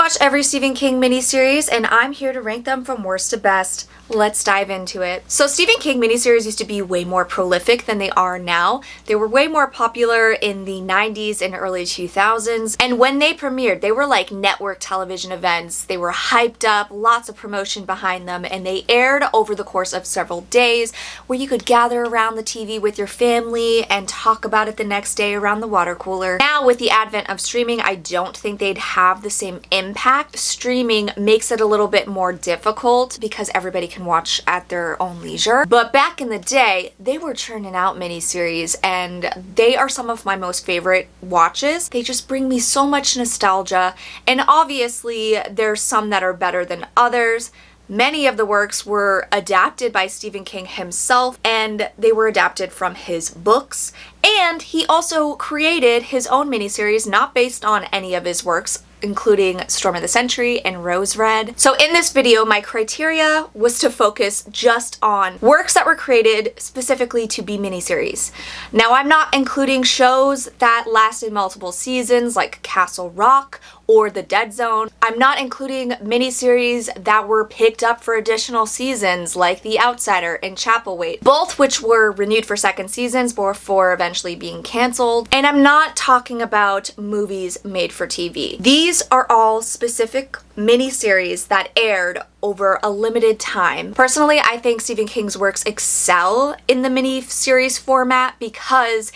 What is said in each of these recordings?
watch every Stephen King miniseries, and I'm here to rank them from worst to best. Let's dive into it. So Stephen King miniseries used to be way more prolific than they are now. They were way more popular in the 90s and early 2000s, and when they premiered, they were like network television events. They were hyped up, lots of promotion behind them, and they aired over the course of several days where you could gather around the TV with your family and talk about it the next day around the water cooler. Now, with the advent of streaming, I don't think they'd have the same impact. Streaming makes it a little bit more difficult because everybody can watch at their own leisure. But back in the day, they were churning out miniseries, and they are some of my most favorite watches. They just bring me so much nostalgia, and obviously there's some that are better than others. Many of the works were adapted by Stephen King himself, and they were adapted from his books. And he also created his own miniseries not based on any of his works, including Storm of the Century and Rose Red. So in this video, my criteria was to focus just on works that were created specifically to be miniseries. Now, I'm not including shows that lasted multiple seasons like Castle Rock or The Dead Zone. I'm not including miniseries that were picked up for additional seasons like The Outsider and Chapelwaite, both which were renewed for second seasons before eventually being canceled. And I'm not talking about movies made for TV. These are all specific miniseries that aired over a limited time. Personally, I think Stephen King's works excel in the miniseries format because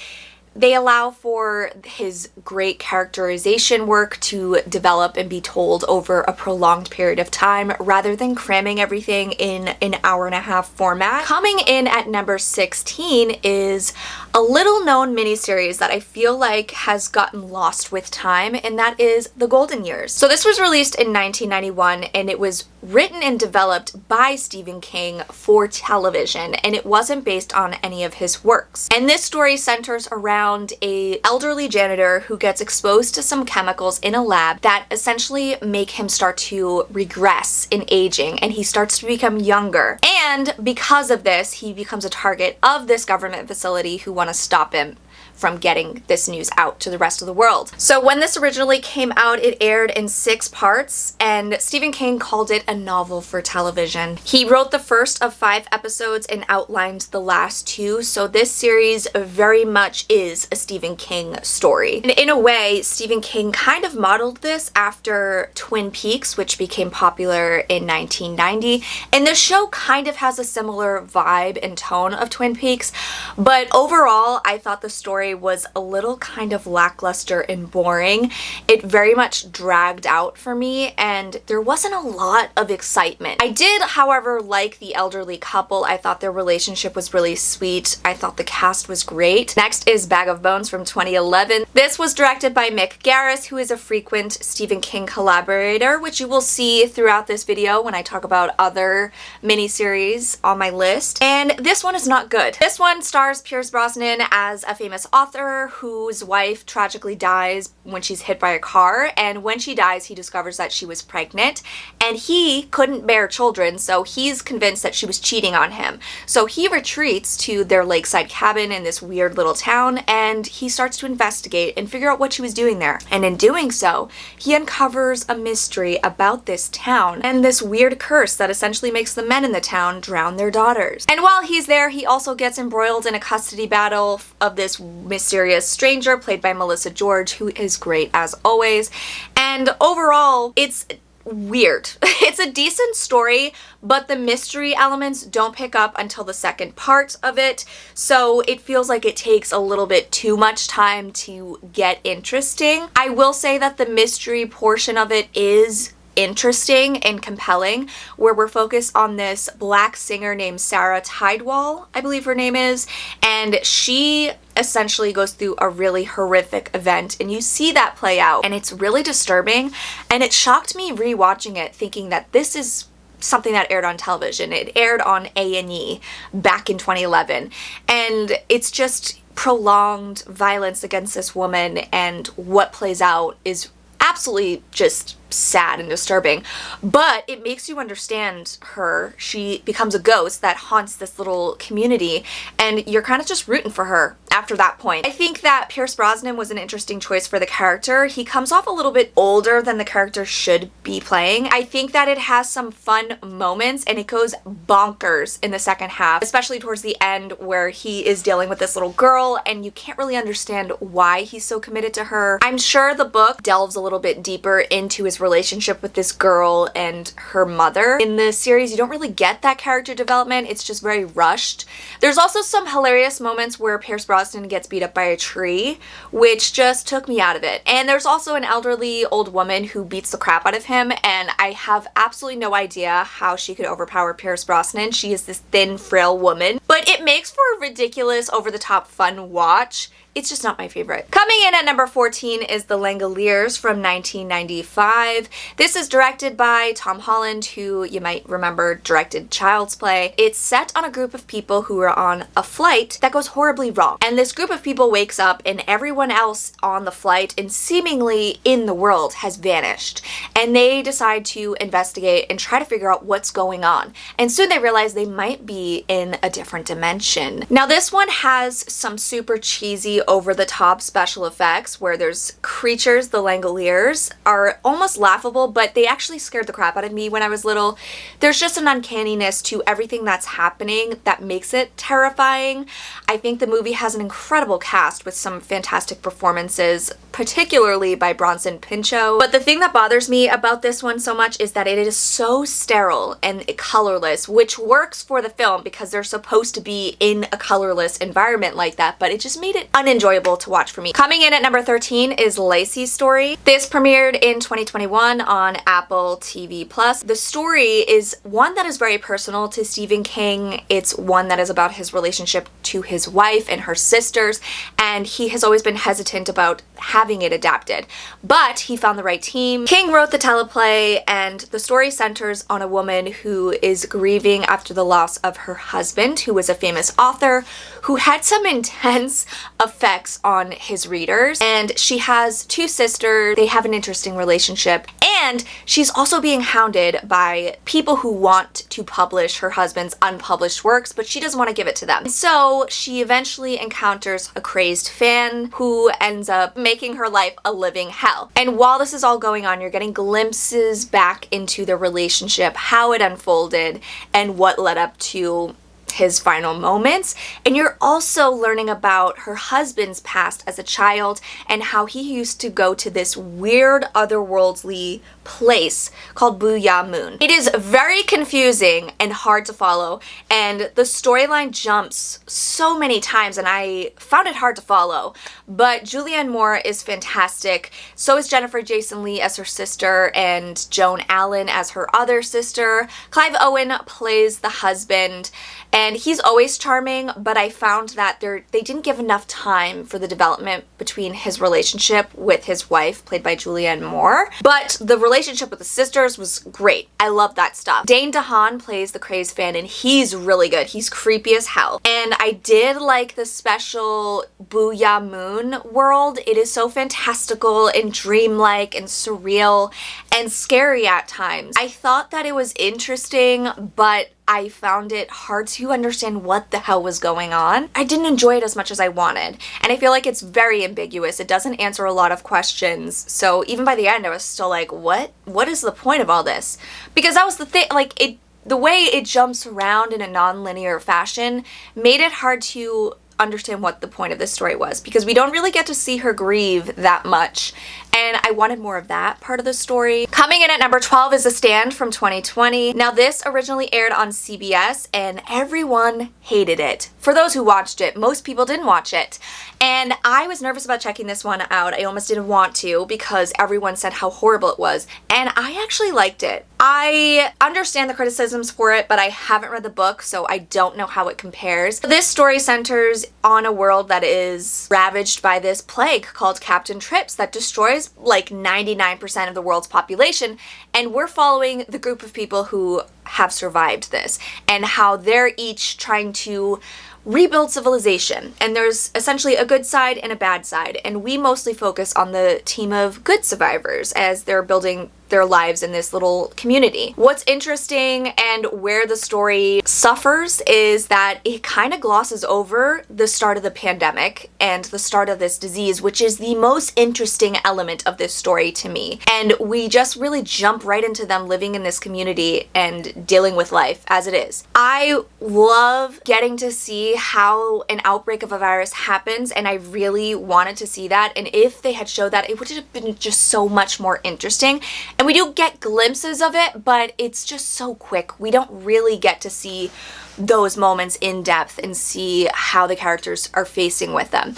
they allow for his great characterization work to develop and be told over a prolonged period of time rather than cramming everything in an hour-and-a-half format. Coming in at number 16 is a little known miniseries that I feel like has gotten lost with time, and that is The Golden Years. So this was released in 1991, and it was written and developed by Stephen King for television, and it wasn't based on any of his works. And this story centers around a elderly janitor who gets exposed to some chemicals in a lab that essentially make him start to regress in aging, and he starts to become younger. And because of this, he becomes a target of this government facility who want to stop him from getting this news out to the rest of the world. So when this originally came out, it aired in 6 parts, and Stephen King called it a novel for television. He wrote the first of 5 episodes and outlined the last 2, so this series very much is a Stephen King story. And in a way, Stephen King kind of modeled this after Twin Peaks, which became popular in 1990, and the show kind of has a similar vibe and tone of Twin Peaks, but overall, I thought the story was a little kind of lackluster and boring. It very much dragged out for me, and there wasn't a lot of excitement. I did, however, like the elderly couple. I thought their relationship was really sweet. I thought the cast was great. Next is Bag of Bones from 2011. This was directed by Mick Garris, who is a frequent Stephen King collaborator, which you will see throughout this video when I talk about other miniseries on my list. And this one is not good. This one stars Pierce Brosnan as a famous author whose wife tragically dies when she's hit by a car, and when she dies he discovers that she was pregnant, and he couldn't bear children, so he's convinced that she was cheating on him. So he retreats to their lakeside cabin in this weird little town, and he starts to investigate and figure out what she was doing there. And in doing so, he uncovers a mystery about this town and this weird curse that essentially makes the men in the town drown their daughters. And while he's there, he also gets embroiled in a custody battle of this mysterious stranger played by Melissa George, who is great as always. And overall, it's weird. It's a decent story, but the mystery elements don't pick up until the second part of it, so it feels like it takes a little bit too much time to get interesting. I will say that the mystery portion of it is interesting and compelling, where we're focused on this black singer named Sarah Tidewall, I believe her name is, and she essentially goes through a really horrific event, and you see that play out, and it's really disturbing, and it shocked me rewatching it thinking that this is something that aired on television. It aired on A&E back in 2011, and it's just prolonged violence against this woman, and what plays out is absolutely just sad and disturbing, but it makes you understand her. She becomes a ghost that haunts this little community, and you're kind of just rooting for her after that point. I think that Pierce Brosnan was an interesting choice for the character. He comes off a little bit older than the character should be playing. I think that it has some fun moments, and it goes bonkers in the second half, especially towards the end where he is dealing with this little girl and you can't really understand why he's so committed to her. I'm sure the book delves a little bit deeper into his relationship with this girl and her mother. In the series, you don't really get that character development. It's just very rushed. There's also some hilarious moments where Pierce Brosnan gets beat up by a tree, which just took me out of it. And there's also an elderly old woman who beats the crap out of him, and I have absolutely no idea how she could overpower Pierce Brosnan. She is this thin, frail woman, but it makes for a ridiculous, over-the-top fun watch. It's just not my favorite. Coming in at number 14 is The Langoliers from 1995. This is directed by Tom Holland, who you might remember directed Child's Play. It's set on a group of people who are on a flight that goes horribly wrong. And this group of people wakes up and everyone else on the flight and seemingly in the world has vanished. And they decide to investigate and try to figure out what's going on. And soon they realize they might be in a different dimension. Now this one has some super cheesy over-the-top special effects where there's creatures. The Langoliers are almost laughable, but they actually scared the crap out of me when I was little. There's just an uncanniness to everything that's happening that makes it terrifying. I think the movie has an incredible cast with some fantastic performances, particularly by Bronson Pinchot. But the thing that bothers me about this one so much is that it is so sterile and colorless, which works for the film because they're supposed to be in a colorless environment like that, but it just made it unenjoyable to watch for me. Coming in at number 13 is Lisey's story. This premiered in 2021 on Apple TV+. The story is one that is very personal to Stephen King. It's one that is about his relationship to his wife and her sisters, and he has always been hesitant about having it adapted. But he found the right team. King wrote the teleplay, and the story centers on a woman who is grieving after the loss of her husband, who was a famous author, who had some intense effects on his readers. And she has two sisters. They have an interesting relationship. And she's also being hounded by people who want to publish her husband's unpublished works, but she doesn't want to give it to them. So she eventually encounters a crazed fan who ends up making her life a living hell. And while this is all going on, you're getting glimpses back into the relationship, how it unfolded, and what led up to his final moments. And you're also learning about her husband's past as a child and how he used to go to this weird otherworldly place called Booyah Moon. It is very confusing and hard to follow, and the storyline jumps so many times and I found it hard to follow. But Julianne Moore is fantastic. So is Jennifer Jason Leigh as her sister and Joan Allen as her other sister. Clive Owen plays the husband, and he's always charming, but I found that they didn't give enough time for the development between his relationship with his wife, played by Julianne Moore. But the relationship with the sisters was great. I love that stuff. Dane DeHaan plays the crazed fan, and he's really good. He's creepy as hell. And I did like the special Booyah Moon world. It is so fantastical and dreamlike and surreal and scary at times. I thought that it was interesting, but I found it hard to understand what the hell was going on. I didn't enjoy it as much as I wanted, and I feel like it's very ambiguous. It doesn't answer a lot of questions, so even by the end I was still like, what is the point of all this? Because that was the thing, like, the way it jumps around in a non-linear fashion made it hard to understand what the point of this story was, because we don't really get to see her grieve that much, and I wanted more of that part of the story. Coming in at number 12 is The Stand from 2020. Now this originally aired on CBS and everyone hated it. For those who watched it, most people didn't watch it. And I was nervous about checking this one out. I almost didn't want to because everyone said how horrible it was. And I actually liked it. I understand the criticisms for it, but I haven't read the book, so I don't know how it compares. This story centers on a world that is ravaged by this plague called Captain Trips that destroys like 99% of the world's population, and we're following the group of people who have survived this and how they're each trying to rebuild civilization. And there's essentially a good side and a bad side, and we mostly focus on the team of good survivors as they're building their lives in this little community. What's interesting and where the story suffers is that it kind of glosses over the start of the pandemic and the start of this disease, which is the most interesting element of this story to me. And we just really jump right into them living in this community and dealing with life as it is. I love getting to see how an outbreak of a virus happens, and I really wanted to see that. And if they had showed that, it would have been just so much more interesting. And we do get glimpses of it, but it's just so quick. We don't really get to see those moments in depth and see how the characters are facing them.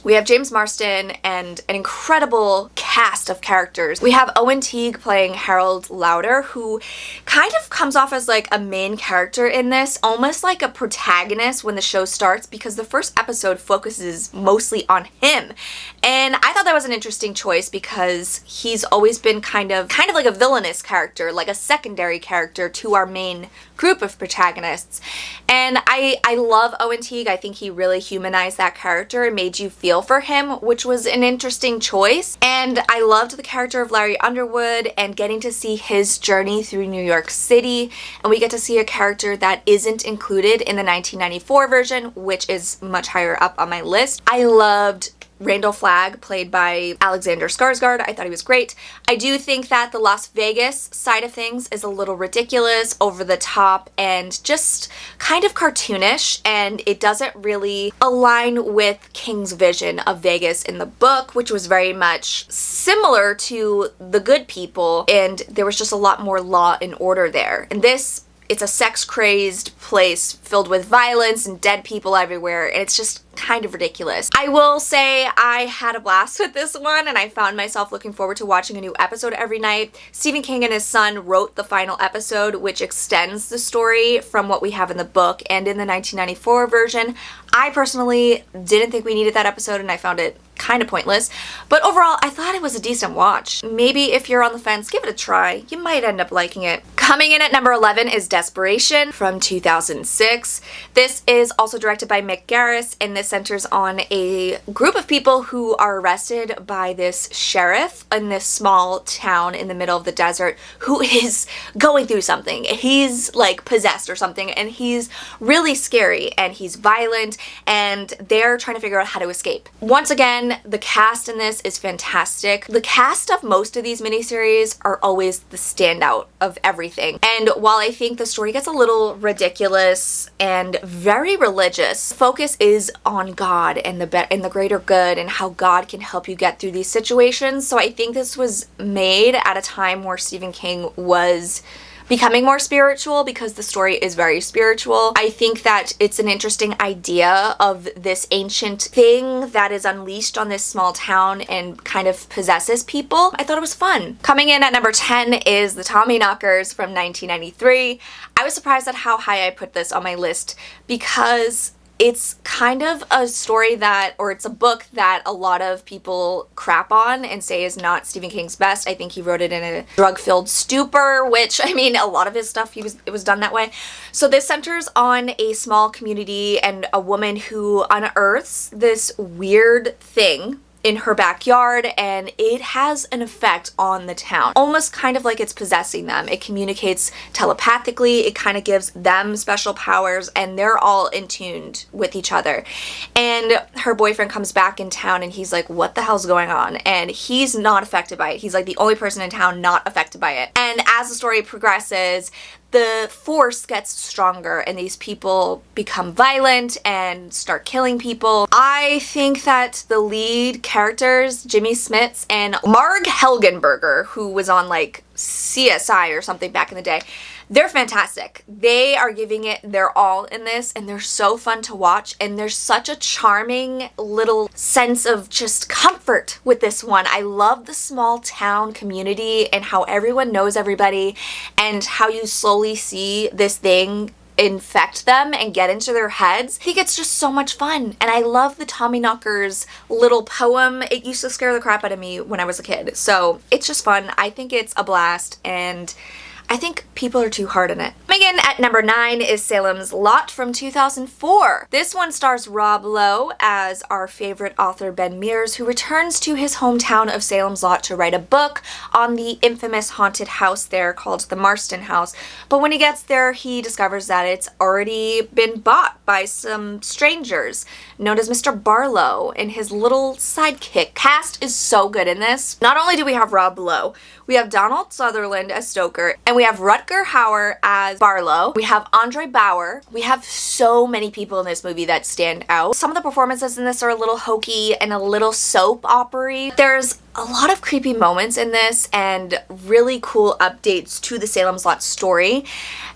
We have James Marsden and an incredible cast of characters. We have Owen Teague playing Harold Lauder, who kind of comes off as like a main character in this, almost like a protagonist when the show starts, because the first episode focuses mostly on him. And I thought that was an interesting choice because he's always been kind of like a villainous character, like a secondary character to our main group of protagonists. And I love Owen Teague. I think he really humanized that character and made you feel for him, which was an interesting choice. And I loved the character of Larry Underwood and getting to see his journey through New York City. And we get to see a character that isn't included in the 1994 version, which is much higher up on my list. I loved Randall Flagg, played by Alexander Skarsgård. I thought he was great. I do think that the Las Vegas side of things is a little ridiculous, over the top, and just kind of cartoonish, and it doesn't really align with King's vision of Vegas in the book, which was very much similar to The Good People, and there was just a lot more law and order there. And this, it's a sex-crazed place filled with violence and dead people everywhere, and it's just kind of ridiculous. I will say I had a blast with this one, and I found myself looking forward to watching a new episode every night. Stephen King and his son wrote the final episode, which extends the story from what we have in the book and in the 1994 version. I personally didn't think we needed that episode, and I found it kind of pointless, but overall I thought it was a decent watch. Maybe if you're on the fence, give it a try. You might end up liking it. Coming in at number 11 is Desperation from 2006. This is also directed by Mick Garris, and this centers on a group of people who are arrested by this sheriff in this small town in the middle of the desert who is going through something. He's like possessed or something, and he's really scary, and he's violent, and they're trying to figure out how to escape. Once again, the cast in this is fantastic. The cast of most of these miniseries are always the standout of everything. And while I think the story gets a little ridiculous and very religious, focus is on God and the greater good and how God can help you get through these situations. So I think this was made at a time where Stephen King was becoming more spiritual, because the story is very spiritual. I think that it's an interesting idea of this ancient thing that is unleashed on this small town and kind of possesses people. I thought it was fun. Coming in at number 10 is the Tommyknockers from 1993. I was surprised at how high I put this on my list, because it's kind of a story that, or it's a book that a lot of people crap on and say is not Stephen King's best. I think he wrote it in a drug-filled stupor, which, I mean, a lot of his stuff, it was done that way. So this centers on a small community and a woman who unearths this weird thing in her backyard, and it has an effect on the town. Almost kind of like it's possessing them. It communicates telepathically, it kind of gives them special powers, and they're all in tune with each other. And her boyfriend comes back in town, and he's like, what the hell's going on? And he's not affected by it. He's like the only person in town not affected by it. And as the story progresses, the force gets stronger and these people become violent and start killing people. I think that the lead characters, Jimmy Smits and Marg Helgenberger, who was on like CSI or something back in the day, they're fantastic. They are giving it their all in this, and they're so fun to watch, and there's such a charming little sense of just comfort with this one. I love the small town community and how everyone knows everybody, and how you slowly see this thing infect them and get into their heads. I think it's just so much fun, and I love the Tommyknockers little poem. It used to scare the crap out of me when I was a kid, so it's just fun. I think it's a blast, and I think people are too hard on it. Coming in at number 9 is Salem's Lot from 2004. This one stars Rob Lowe as our favorite author Ben Mears, who returns to his hometown of Salem's Lot to write a book on the infamous haunted house there called the Marston House. But when he gets there, he discovers that it's already been bought by some strangers known as Mr. Barlow and his little sidekick. Cast is so good in this. Not only do we have Rob Lowe, we have Donald Sutherland as Stoker, and we have Rutger Hauer as Barlow. We have Andre Bauer. We have so many people in this movie that stand out. Some of the performances in this are a little hokey and a little soap opera-y. There's a lot of creepy moments in this and really cool updates to the Salem's Lot story.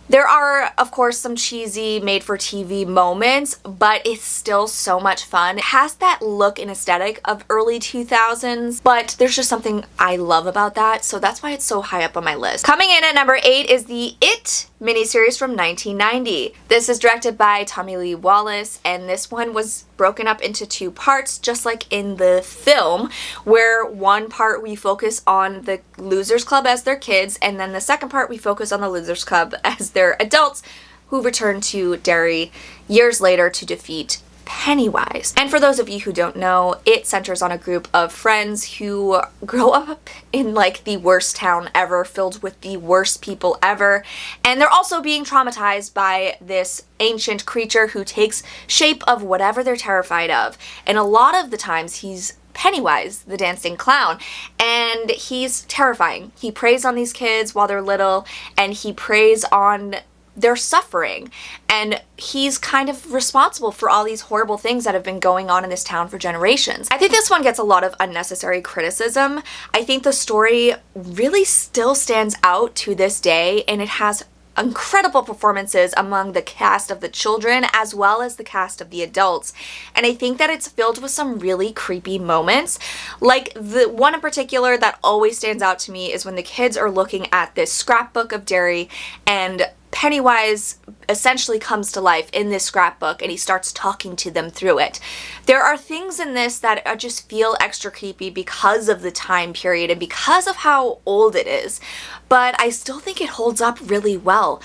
There are, of course, some cheesy made-for-TV moments, but it's still so much fun. It has that look and aesthetic of early 2000s, but there's just something I love about that, so that's why it's so high up on my list. Coming in at number 8 is the It miniseries from 1990. This is directed by Tommy Lee Wallace, and this one was broken up into 2 parts, just like in the film, where one part we focus on the Losers Club as their kids, and then the second part we focus on the Losers Club as their adults who return to Derry years later to defeat Pennywise. And for those of you who don't know, it centers on a group of friends who grow up in like the worst town ever, filled with the worst people ever, and they're also being traumatized by this ancient creature who takes shape of whatever they're terrified of. And a lot of the times he's Pennywise, the dancing clown, and he's terrifying. He preys on these kids while they're little, and he preys on their suffering, and he's kind of responsible for all these horrible things that have been going on in this town for generations. I think this one gets a lot of unnecessary criticism. I think the story really still stands out to this day, and it has incredible performances among the cast of the children as well as the cast of the adults. And I think that it's filled with some really creepy moments. Like the one in particular that always stands out to me is when the kids are looking at this scrapbook of Derry and Pennywise essentially comes to life in this scrapbook and he starts talking to them through it. There are things in this that just feel extra creepy because of the time period and because of how old it is, but I still think it holds up really well.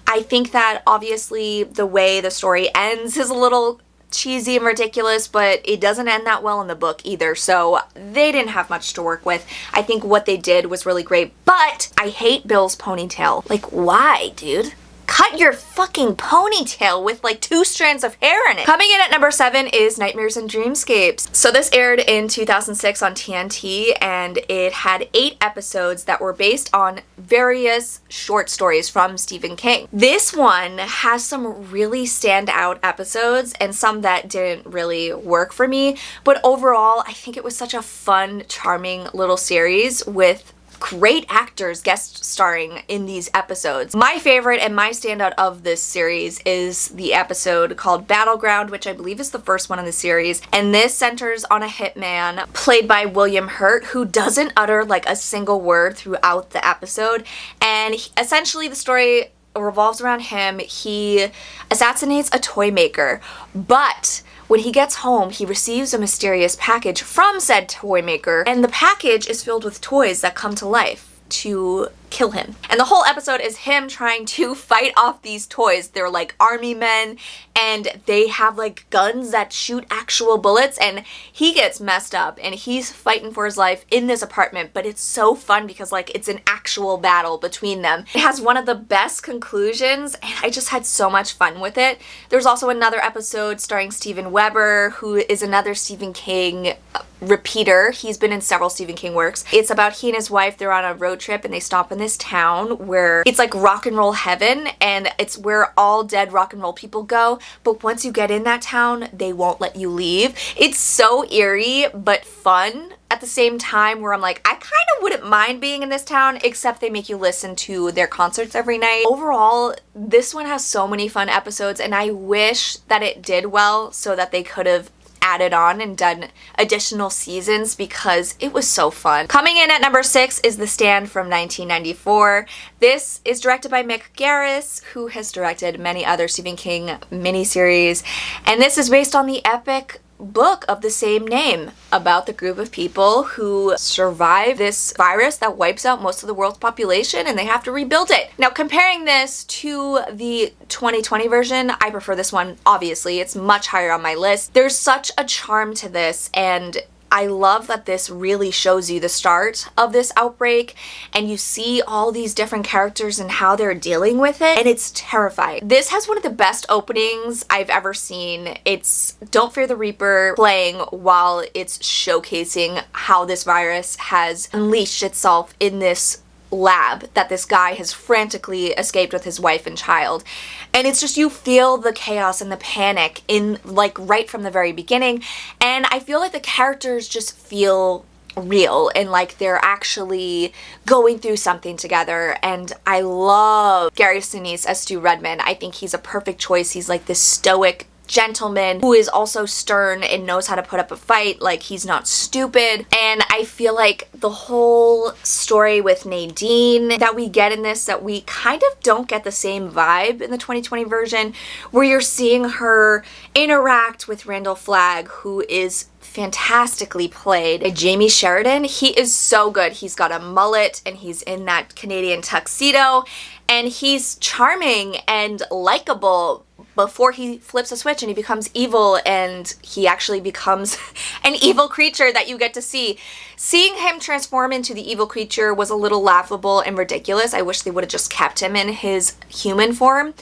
I think that obviously the way the story ends is a little cheesy and ridiculous, but it doesn't end that well in the book either, so they didn't have much to work with. I think what they did was really great, but I hate Bill's ponytail. Like, why, dude? Cut your fucking ponytail with like 2 strands of hair in it. Coming in at number 7 is Nightmares and Dreamscapes. So this aired in 2006 on TNT, and it had 8 episodes that were based on various short stories from Stephen King. This one has some really standout episodes and some that didn't really work for me, but overall I think it was such a fun, charming little series with great actors guest starring in these episodes. My favorite and my standout of this series is the episode called Battleground, which I believe is the first one in the series, and this centers on a hitman played by William Hurt, who doesn't utter like a single word throughout the episode, and essentially the story revolves around him. He assassinates a toy maker, but when he gets home, he receives a mysterious package from said toy maker, and the package is filled with toys that come to life to kill him. And the whole episode is him trying to fight off these toys. They're like army men, and they have like guns that shoot actual bullets, and he gets messed up and he's fighting for his life in this apartment, but it's so fun because like it's an actual battle between them. It has one of the best conclusions, and I just had so much fun with it. There's also another episode starring Steven Weber, who is another Stephen King repeater. He's been in several Stephen King works. It's about he and his wife, they're on a road trip and they stop in this town where it's like rock and roll heaven, and it's where all dead rock and roll people go, but once you get in that town, they won't let you leave. It's so eerie but fun at the same time, where I'm like, I kind of wouldn't mind being in this town, except they make you listen to their concerts every night. Overall, this one has so many fun episodes, and I wish that it did well so that they could have added on and done additional seasons because it was so fun. Coming in at number 6 is The Stand from 1994. This is directed by Mick Garris, who has directed many other Stephen King miniseries, and this is based on the epic book of the same name about the group of people who survive this virus that wipes out most of the world's population and they have to rebuild it. Now, comparing this to the 2020 version, I prefer this one, obviously. It's much higher on my list. There's such a charm to this, and I love that this really shows you the start of this outbreak and you see all these different characters and how they're dealing with it, and it's terrifying. This has one of the best openings I've ever seen. It's Don't Fear the Reaper playing while it's showcasing how this virus has unleashed itself in this lab that this guy has frantically escaped with his wife and child. And it's just, you feel the chaos and the panic in, like, right from the very beginning. And I feel like the characters just feel real and like they're actually going through something together. And I love Gary Sinise as Stu Redman. I think he's a perfect choice. He's like this stoic gentleman who is also stern and knows how to put up a fight. Like, he's not stupid. And I feel like the whole story with Nadine that we get in this, that we kind of don't get the same vibe in the 2020 version, where you're seeing her interact with Randall Flagg, who is fantastically played by Jamie Sheridan. He is so good. He's got a mullet and he's in that Canadian tuxedo and he's charming and likable before he flips a switch and he becomes evil, and he actually becomes an evil creature that you get to see. Seeing him transform into the evil creature was a little laughable and ridiculous. I wish they would have just kept him in his human form.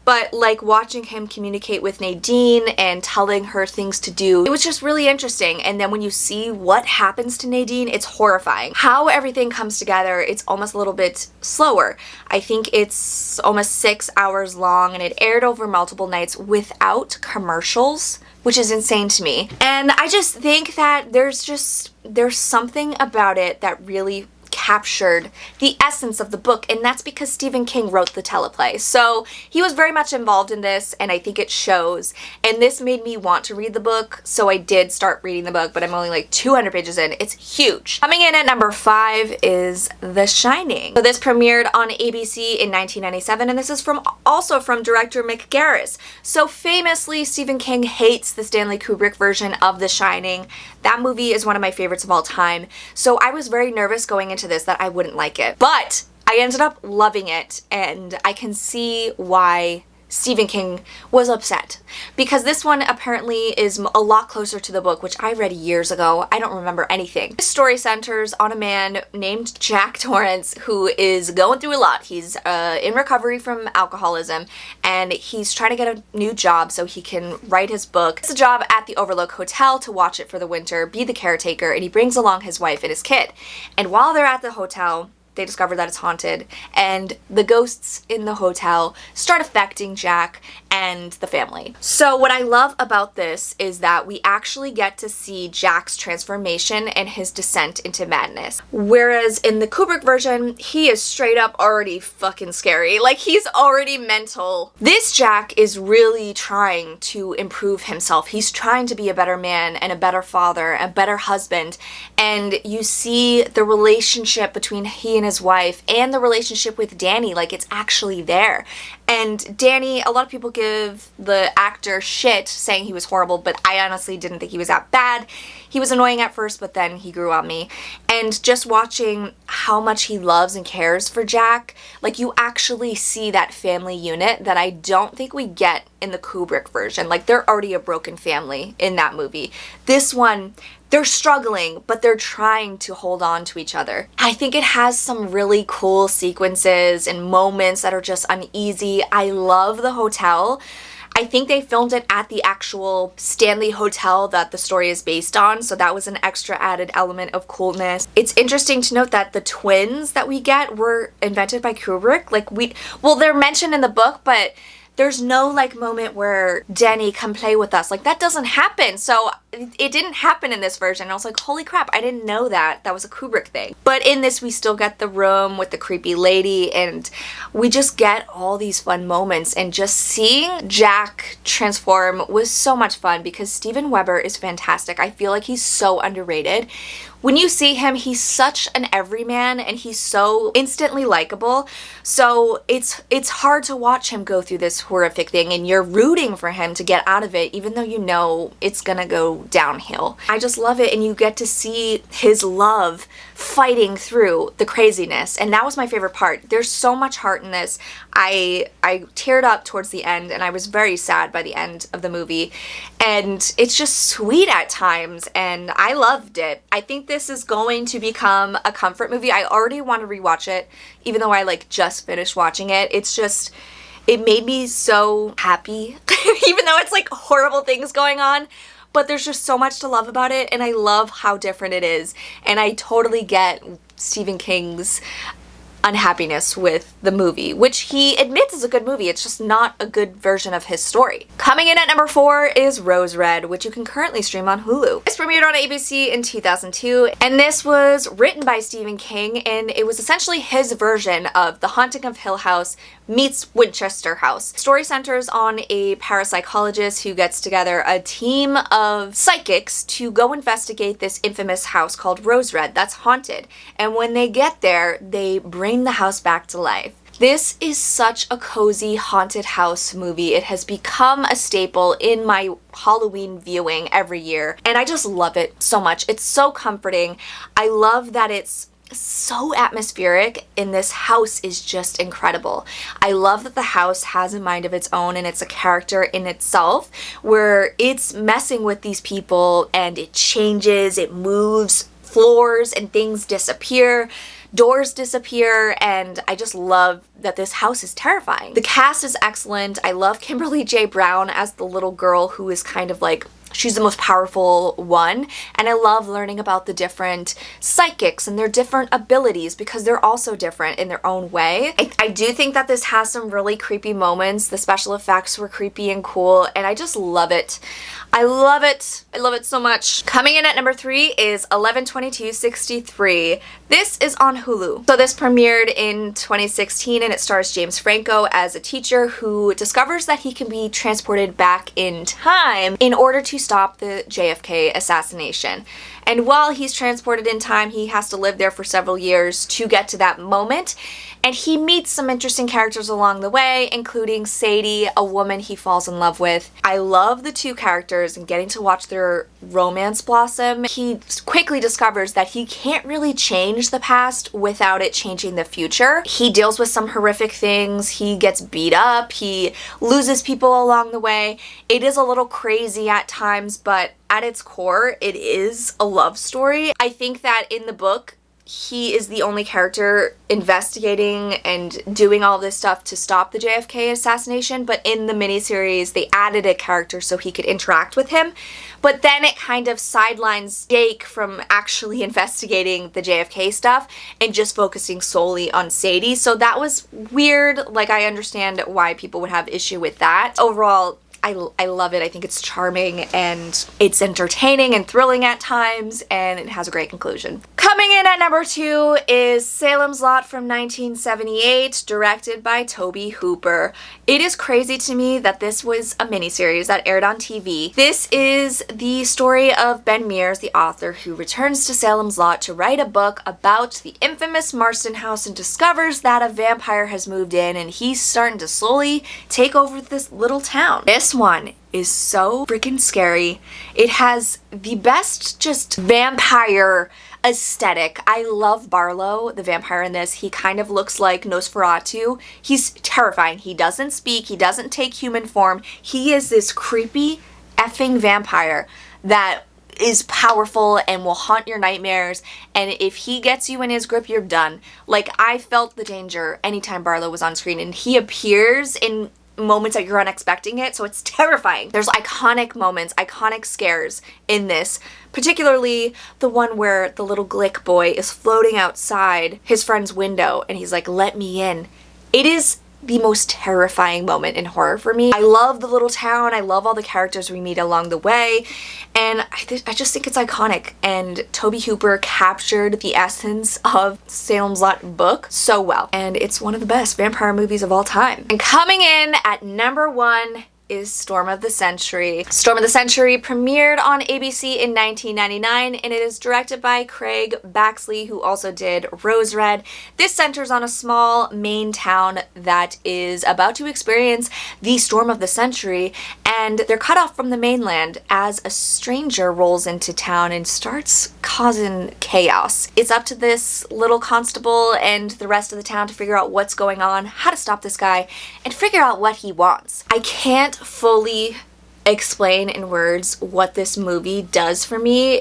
But like watching him communicate with Nadine and telling her things to do, it was just really interesting. And then when you see what happens to Nadine, it's horrifying. How everything comes together, it's almost a little bit slower. I think it's almost 6 hours long and it aired over multiple nights without commercials, which is insane to me. And I just think that there's something about it that really captured the essence of the book, and that's because Stephen King wrote the teleplay. So he was very much involved in this, and I think it shows. And this made me want to read the book, so I did start reading the book, but I'm only like 200 pages in. It's huge. Coming in at number 5 is The Shining. So this premiered on ABC in 1997, and this is also from director Mick Garris. So famously, Stephen King hates the Stanley Kubrick version of The Shining. That movie is one of my favorites of all time. So I was very nervous going into this that I wouldn't like it. But I ended up loving it, and I can see why Stephen King was upset, because this one apparently is a lot closer to the book, which I read years ago. I don't remember anything. This story centers on a man named Jack Torrance who is going through a lot. He's in recovery from alcoholism, and he's trying to get a new job so he can write his book. It's a job at the Overlook Hotel to watch it for the winter, be the caretaker, and he brings along his wife and his kid. And while they're at the hotel, they discover that it's haunted, and the ghosts in the hotel start affecting Jack and the family. So what I love about this is that we actually get to see Jack's transformation and his descent into madness. Whereas in the Kubrick version, he is straight up already fucking scary. Like, he's already mental. This Jack is really trying to improve himself. He's trying to be a better man and a better father, a better husband. And you see the relationship between he and his wife and the relationship with Danny, like it's actually there. And Danny, a lot of people give the actor shit saying he was horrible, but I honestly didn't think he was that bad. He was annoying at first, but then he grew on me. And just watching how much he loves and cares for Jack, like you actually see that family unit that I don't think we get in the Kubrick version. Like, they're already a broken family in that movie. This one, they're struggling, but they're trying to hold on to each other. I think it has some really cool sequences and moments that are just uneasy. I love the hotel. I think they filmed it at the actual Stanley Hotel that the story is based on, so that was an extra added element of coolness. It's interesting to note that the twins that we get were invented by Kubrick. Like, they're mentioned in the book, but there's no like moment where Danny, come play with us. Like, that doesn't happen. So it didn't happen in this version. I was like, holy crap, I didn't know that. That was a Kubrick thing. But in this, we still get the room with the creepy lady, and we just get all these fun moments. And just seeing Jack transform was so much fun because Steven Weber is fantastic. I feel like he's so underrated. when you see him, he's such an everyman and he's so instantly likable. So it's hard to watch him go through this horrific thing, and you're rooting for him to get out of it even though you know it's gonna go downhill. I just love it, and you get to see his love fighting through the craziness, and that was my favorite part. There's so much heart in this. I teared up towards the end, and I was very sad by the end of the movie, and it's just sweet at times, and I loved it. I think this is going to become a comfort movie. I already want to rewatch it, even though I like just finished watching it. It's just, it made me so happy, even though it's like horrible things going on. But there's just so much to love about it, and I love how different it is. And I totally get Stephen King's unhappiness with the movie, which he admits is a good movie. It's just not a good version of his story. Coming in at number 4 is Rose Red, which you can currently stream on Hulu. This premiered on ABC in 2002, and this was written by Stephen King, and it was essentially his version of The Haunting of Hill House meets Winchester House. The story centers on a parapsychologist who gets together a team of psychics to go investigate this infamous house called Rose Red that's haunted. And when they get there, they bring the house back to life. This is such a cozy haunted house movie. It has become a staple in my Halloween viewing every year, and I just love it so much. It's so comforting. I love that it's so atmospheric, and this house is just incredible. I love that the house has a mind of its own, and it's a character in itself, where it's messing with these people and it changes, it moves, floors and things disappear, doors disappear, and I just love that this house is terrifying. The cast is excellent. I love Kimberly J. Brown as the little girl who is kind of like, she's the most powerful one, and I love learning about the different psychics and their different abilities because they're also different in their own way. I do think that this has some really creepy moments. The special effects were creepy and cool, and I just love it. I love it. I love it so much. Coming in at number 3 is 11/22/63. This is on Hulu. So this premiered in 2016, and it stars James Franco as a teacher who discovers that he can be transported back in time in order to stop the JFK assassination. And while he's transported in time, he has to live there for several years to get to that moment. And he meets some interesting characters along the way, including Sadie, a woman he falls in love with. I love the two characters and getting to watch their romance blossom. He quickly discovers that he can't really change the past without it changing the future. He deals with some horrific things. He gets beat up. He loses people along the way. It is a little crazy at times, but at its core, it is a love story. I think that in the book, he is the only character investigating and doing all this stuff to stop the JFK assassination, but in the miniseries, they added a character so he could interact with him. But then it kind of sidelines Jake from actually investigating the JFK stuff and just focusing solely on Sadie. So that was weird. Like, I understand why people would have issue with that. Overall, I love it. I think it's charming and it's entertaining and thrilling at times, and it has a great conclusion. Coming in at number 2 is Salem's Lot from 1978, directed by Tobe Hooper. It is crazy to me that this was a miniseries that aired on TV. This is the story of Ben Mears, the author, who returns to Salem's Lot to write a book about the infamous Marston house and discovers that a vampire has moved in and he's starting to slowly take over this little town. This one is so freaking scary. It has the best just vampire aesthetic. I love Barlow, the vampire in this. He kind of looks like Nosferatu. He's terrifying. He doesn't speak. He doesn't take human form. He is this creepy effing vampire that is powerful and will haunt your nightmares, and if he gets you in his grip, you're done. Like, I felt the danger anytime Barlow was on screen, and he appears in moments that you're unexpecting it, so it's terrifying. There's iconic moments, iconic scares in this, particularly the one where the little Glick boy is floating outside his friend's window and he's like, "Let me in." It is the most terrifying moment in horror for me. I love the little town. I love all the characters we meet along the way, and I just think it's iconic, and Tobe Hooper captured the essence of Salem's Lot book so well, and it's one of the best vampire movies of all time. And coming in at number 1 is Storm of the Century. Storm of the Century premiered on ABC in 1999, and it is directed by Craig Baxley, who also did Rose Red. This centers on a small Maine town that is about to experience the storm of the century, and they're cut off from the mainland as a stranger rolls into town and starts causing chaos. It's up to this little constable and the rest of the town to figure out what's going on, how to stop this guy, and figure out what he wants. I can't fully explain in words what this movie does for me.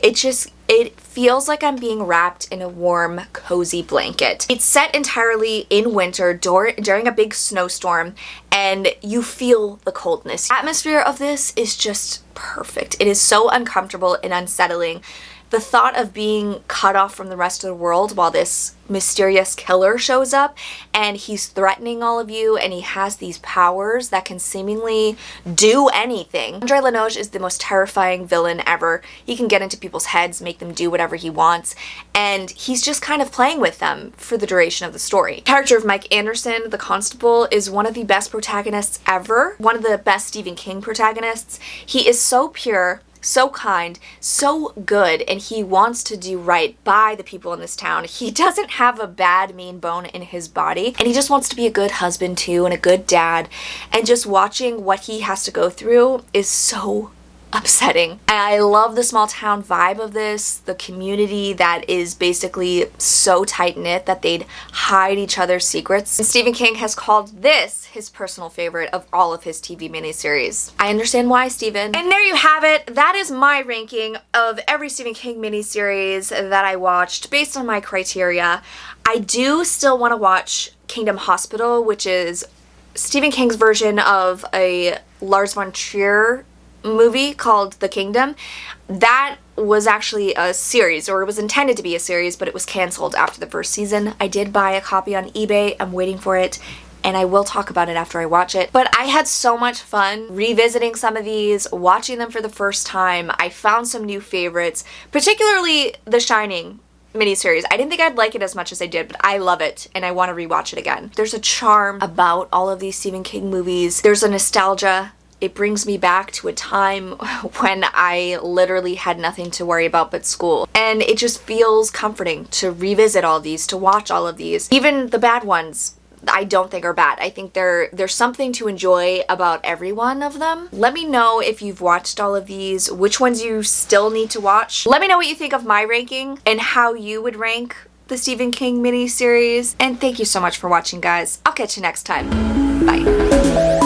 It feels like I'm being wrapped in a warm, cozy blanket. It's set entirely in winter during a big snowstorm, and you feel the coldness. The atmosphere of this is just perfect. It is so uncomfortable and unsettling. The thought of being cut off from the rest of the world while this mysterious killer shows up and he's threatening all of you and he has these powers that can seemingly do anything. Andre Lanoge is the most terrifying villain ever. He can get into people's heads, make them do whatever he wants, and he's just kind of playing with them for the duration of the story. The character of Mike Anderson, the constable, is one of the best protagonists ever. One of the best Stephen King protagonists. He is so pure, so kind, so good, and he wants to do right by the people in this town. He doesn't have a bad, mean bone in his body, and he just wants to be a good husband too, and a good dad, and just watching what he has to go through is so upsetting. And I love the small town vibe of this, the community that is basically so tight-knit that they'd hide each other's secrets. And Stephen King has called this his personal favorite of all of his TV miniseries. I understand why, Stephen. And there you have it. That is my ranking of every Stephen King miniseries that I watched based on my criteria. I do still want to watch Kingdom Hospital, which is Stephen King's version of a Lars von Trier movie called The Kingdom. That was actually a series, or it was intended to be a series, but it was canceled after the first season. I did buy a copy on eBay. I'm waiting for it, and I will talk about it after I watch it. But I had so much fun revisiting some of these, watching them for the first time. I found some new favorites, particularly The Shining miniseries. I didn't think I'd like it as much as I did, but I love it and I want to rewatch it again. There's a charm about all of these Stephen King movies. There's a nostalgia. It brings me back to a time when I literally had nothing to worry about but school. And it just feels comforting to revisit all these, to watch all of these. Even the bad ones, I don't think are bad. I think there's something to enjoy about every one of them. Let me know if you've watched all of these, which ones you still need to watch. Let me know what you think of my ranking and how you would rank the Stephen King miniseries. And thank you so much for watching, guys. I'll catch you next time. Bye.